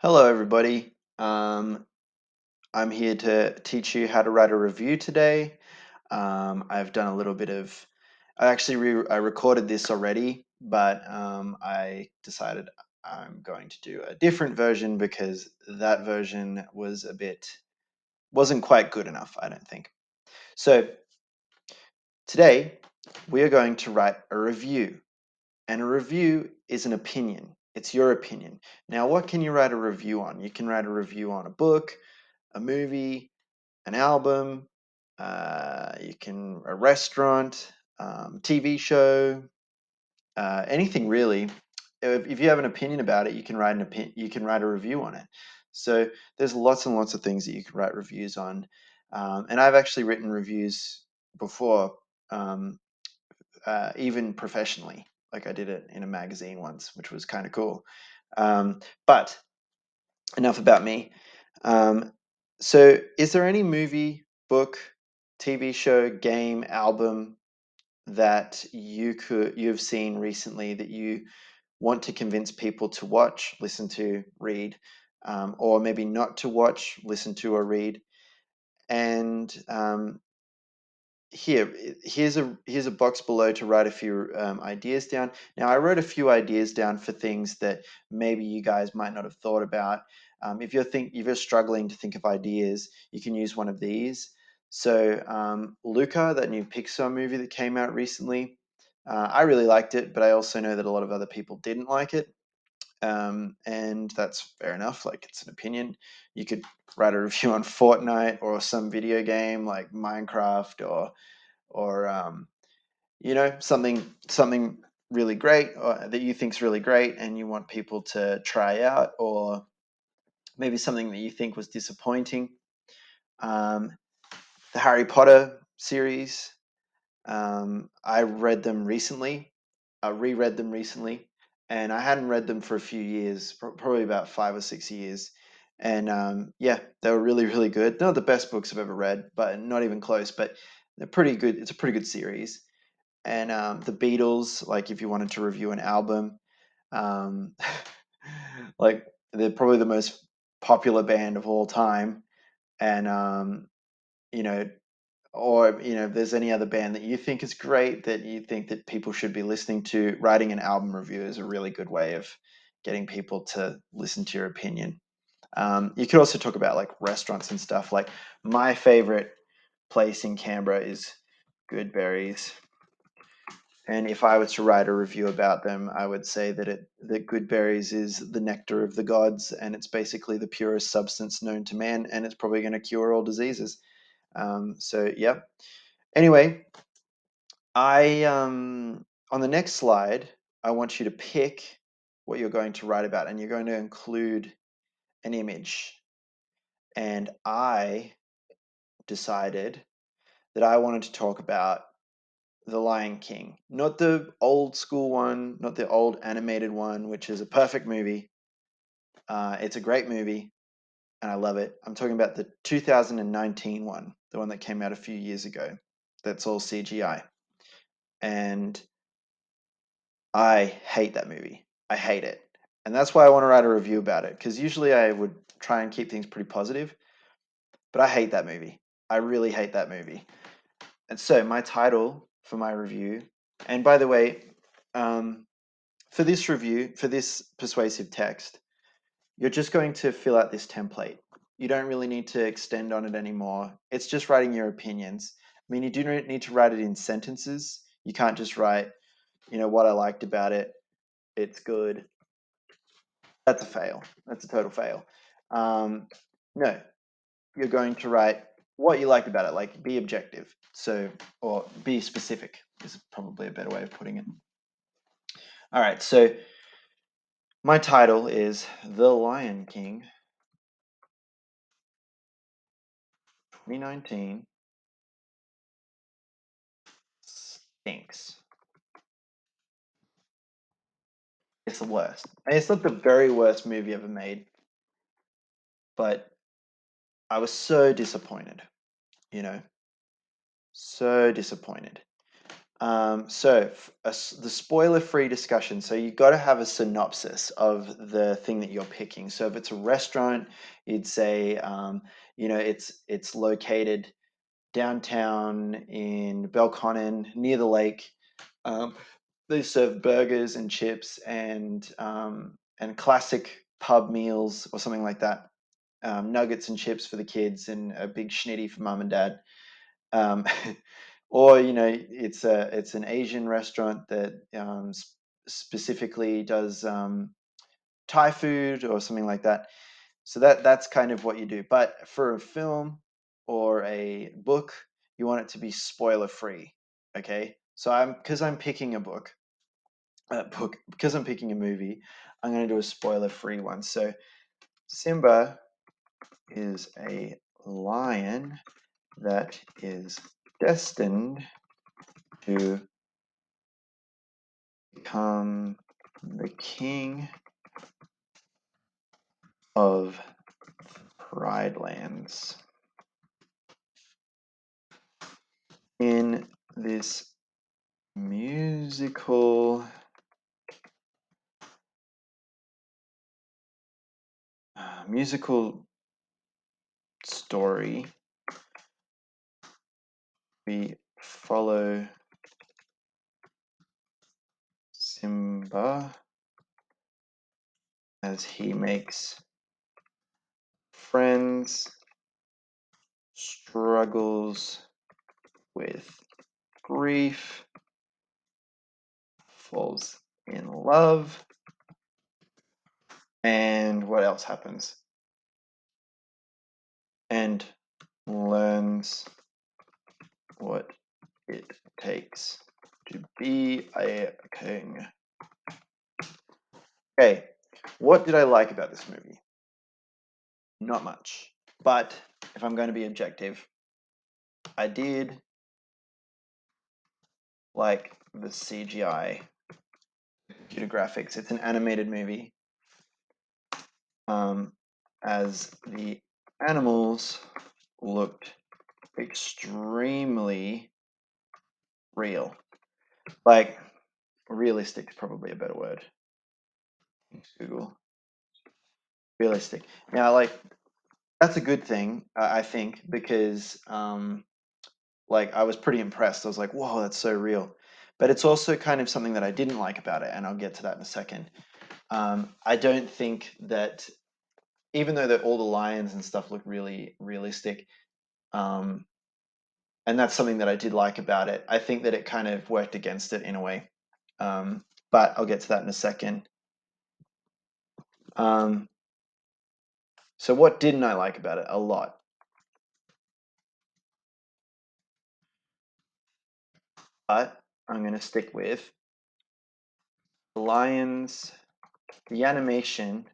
Hello, everybody. I'm here to teach you how to write a review today. I've done a little bit of, I recorded this already, but I decided I'm going to do a different version because that version wasn't quite good enough, I don't think. So today we are going to write a review, and a review is an opinion. It's your opinion. Now, what can you write a review on? You can write a review on a book, a movie, an album, a restaurant, TV show, anything really. If you have an opinion about it, you can write a review on it. So there's lots and lots of things that you can write reviews on, and I've actually written reviews before, even professionally. Like I did it in a magazine once, which was kind of cool. But enough about me. Um, so, is there any movie, book, TV show, game, album that you've seen recently that you want to convince people to watch, listen to, read, or maybe not to watch, listen to, or read? And here's a box below to write a few ideas down. Now, I wrote a few ideas down for things that maybe you guys might not have thought about. If you're struggling to think of ideas, you can use one of these. So, Luca, that new Pixar movie that came out recently, I really liked it, but I also know that a lot of other people didn't like it. And that's fair enough. Like, it's an opinion. You could write a review on Fortnite or some video game like Minecraft or something really great, or that you think's really great and you want people to try out, or maybe something that you think was disappointing. um, the Harry Potter series, I read them recently. I reread them recently, and I hadn't read them for a few years, probably about 5 or 6 years. And yeah, they were really, really good. Not the best books I've ever read, but not even close. But they're pretty good. It's a pretty good series. And the Beatles, like if you wanted to review an album, um, like they're probably the most popular band of all time. And you know, if there's any other band that you think is great that you think that people should be listening to, writing an album review is a really good way of getting people to listen to your opinion. You could also talk about like restaurants and stuff. Like my favorite place in Canberra is Goodberries. And if I was to write a review about them, I would say that Goodberries is the nectar of the gods, and it's basically the purest substance known to man, and it's probably going to cure all diseases. So, yep. Anyway, I on the next slide, I want you to pick what you're going to write about, and you're going to include an image. And I decided that I wanted to talk about The Lion King, not the old school one, not the old animated one, which is a perfect movie. It's a great movie, and I love it. I'm talking about the 2019 one, the one that came out a few years ago. That's all CGI, and I hate that movie. I hate it, and that's why I want to write a review about it. Because usually I would try and keep things pretty positive, but I hate that movie. I really hate that movie. And so my title for my review, and by the way, um, for this review, for this persuasive text, you're just going to fill out this template. You don't really need to extend on it anymore. It's just writing your opinions. I mean, you do not need to write it in sentences. You can't just write, what I liked about it. It's good. That's a fail. That's a total fail. Um, no, you're going to write what you liked about it, like be objective. So, or be specific is probably a better way of putting it. All right, so my title is The Lion King 2019 stinks. It's the worst. And it's not the very worst movie ever made, but I was so disappointed, you know, so disappointed. The spoiler-free discussion. So you got to have a synopsis of the thing that you're picking. So if it's a restaurant, you'd say, it's located downtown in Belconnen near the lake. Um, they serve burgers and chips and classic pub meals or something like that. Nuggets and chips for the kids and a big schnitty for mum and dad. Um, or it's an Asian restaurant that specifically does Thai food or something like that. So that's kind of what you do. But for a film or a book, you want it to be spoiler free. Okay. So I'm picking a book because I'm picking a movie, I'm going to do a spoiler free one. So Simba is a lion that is destined to become the king of Pride Lands. In this musical musical story, we follow Simba as he makes friends, struggles with grief, falls in love, and what else happens? And learns what it takes to be a king. Okay, what did I like about this movie? Not much. But if I'm going to be objective, I did like the CGI computer graphics. It's an animated movie. As the animals looked extremely real. Like, realistic is probably a better word. Thanks, Google. Realistic. Now, like, that's a good thing, I think, because like I was pretty impressed. I was like, whoa, that's so real. But it's also kind of something that I didn't like about it, and I'll get to that in a second. I don't think that even though that all the lions and stuff look really realistic, um, and that's something that I did like about it, I think that it kind of worked against it in a way. But I'll get to that in a second. Um, so what didn't I like about it? A lot. But I'm going to stick with the lions. The animation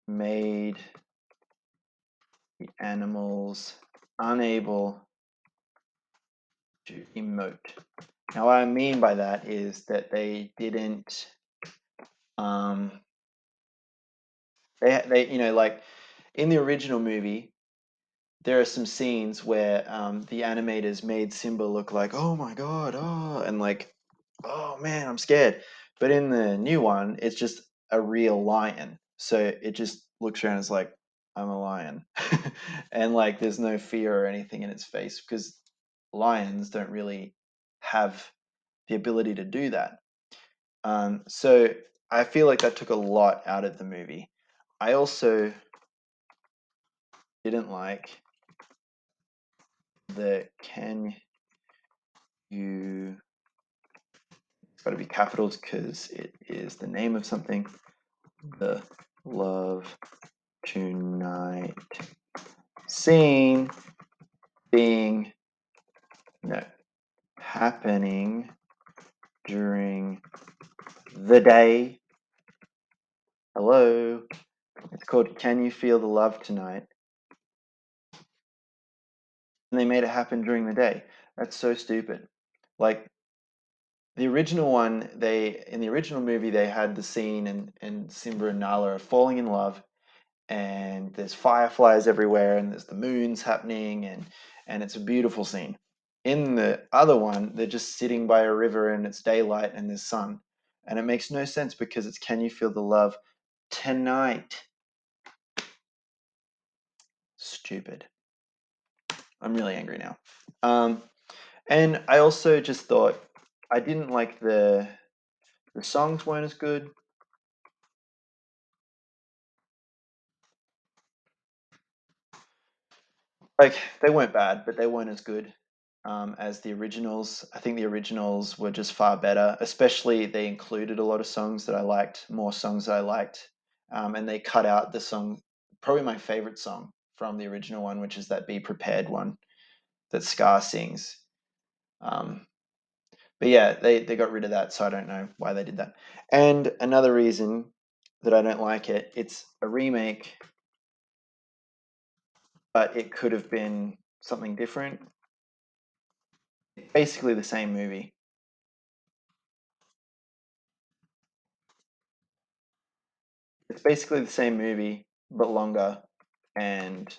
made the animals unable to emote. Now, what I mean by that is that they didn't, um, like in the original movie, there are some scenes where the animators made Simba look like, oh my god, oh, and like, oh man, I'm scared. But in the new one, it's just a real lion. So it just looks around and is like, I'm a lion. And like, there's no fear or anything in its face because lions don't really have the ability to do that. So I feel like that took a lot out of the movie. I also didn't like the can you, it's got to be capitals because it is the name of something, the love tonight scene being, no, happening during the day. Hello, it's called Can You Feel the Love Tonight? And they made it happen during the day. That's so stupid. Like, the original one, in the original movie, they had the scene and Simba and Nala are falling in love, and there's fireflies everywhere, and there's the moons happening, and it's a beautiful scene. In the other one, they're just sitting by a river and it's daylight and there's sun. And it makes no sense because it's Can You Feel the Love Tonight? Stupid. I'm really angry now. And I also just thought I didn't like the songs weren't as good. Like they weren't bad, but they weren't as good as the originals. I think the originals were just far better. Especially they included a lot of songs that I liked, more songs that I liked, and they cut out the song, probably my favorite song from the original one, which is that "Be Prepared" one that Scar sings. Um, but yeah, they got rid of that, so I don't know why they did that. And another reason that I don't like it, it's a remake, but it could have been something different. Basically the same movie. It's basically the same movie, but longer and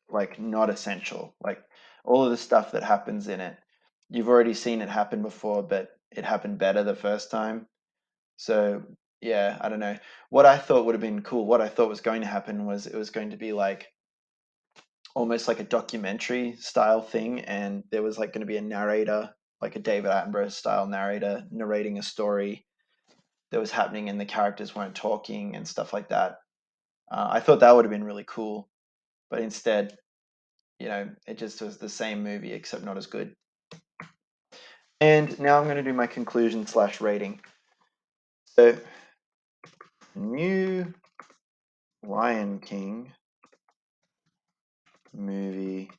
like not essential. Like all of the stuff that happens in it, you've already seen it happen before, but it happened better the first time. So yeah, I don't know. What I thought would have been cool, what I thought was going to happen was it was going to be like almost like a documentary style thing, and there was like going to be a narrator, like a David Attenborough style narrator narrating a story that was happening and the characters weren't talking and stuff like that. I thought that would have been really cool, but instead, it just was the same movie except not as good. And now I'm going to do my conclusion slash rating. So, new Lion King movie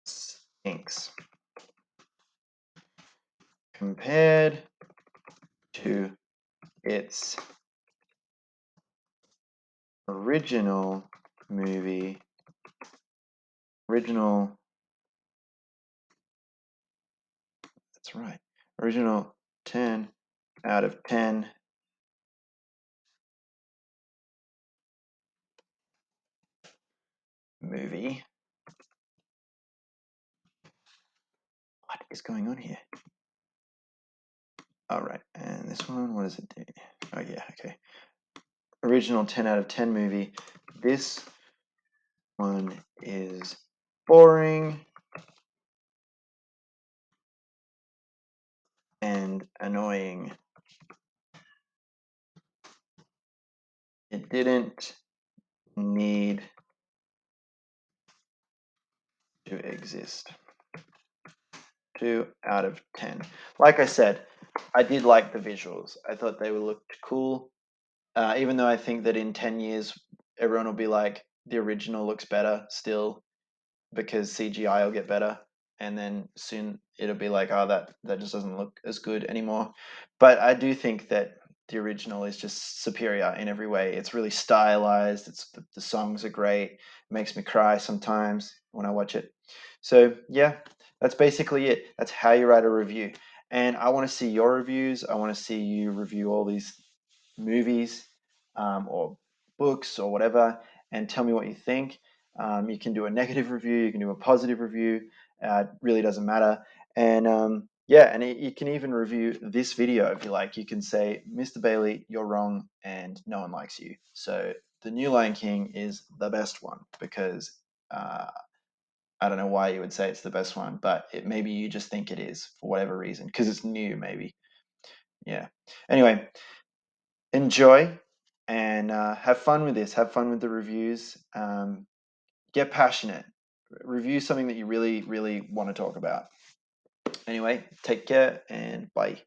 stinks compared to its original movie, original, that's right, original 10 out of 10 movie. What is going on here? All right, and this one, what does it do? Oh yeah, okay. Original 10 out of 10 movie. This one is boring and annoying. It didn't need to exist. 2 out of 10. Like I said, I did like the visuals. I thought they looked cool. Even though I think that in 10 years, everyone will be like, the original looks better still because CGI will get better. And then soon it'll be like, oh, that just doesn't look as good anymore. But I do think that the original is just superior in every way. It's really stylized. The songs are great. It makes me cry sometimes when I watch it. So yeah, that's basically it. That's how you write a review. And I want to see your reviews. I want to see you review all these movies or books or whatever, and tell me what you think. You can do a negative review, you can do a positive review. It really doesn't matter. And yeah, and you can even review this video if you like. You can say, Mr. Bailey, you're wrong, and no one likes you. So the new Lion King is the best one because uh, I don't know why you would say it's the best one, but maybe you just think it is for whatever reason because it's new, maybe. Yeah. Anyway, enjoy and have fun with this. Have fun with the reviews. Get passionate. Review something that you really, really want to talk about. Anyway, take care and bye.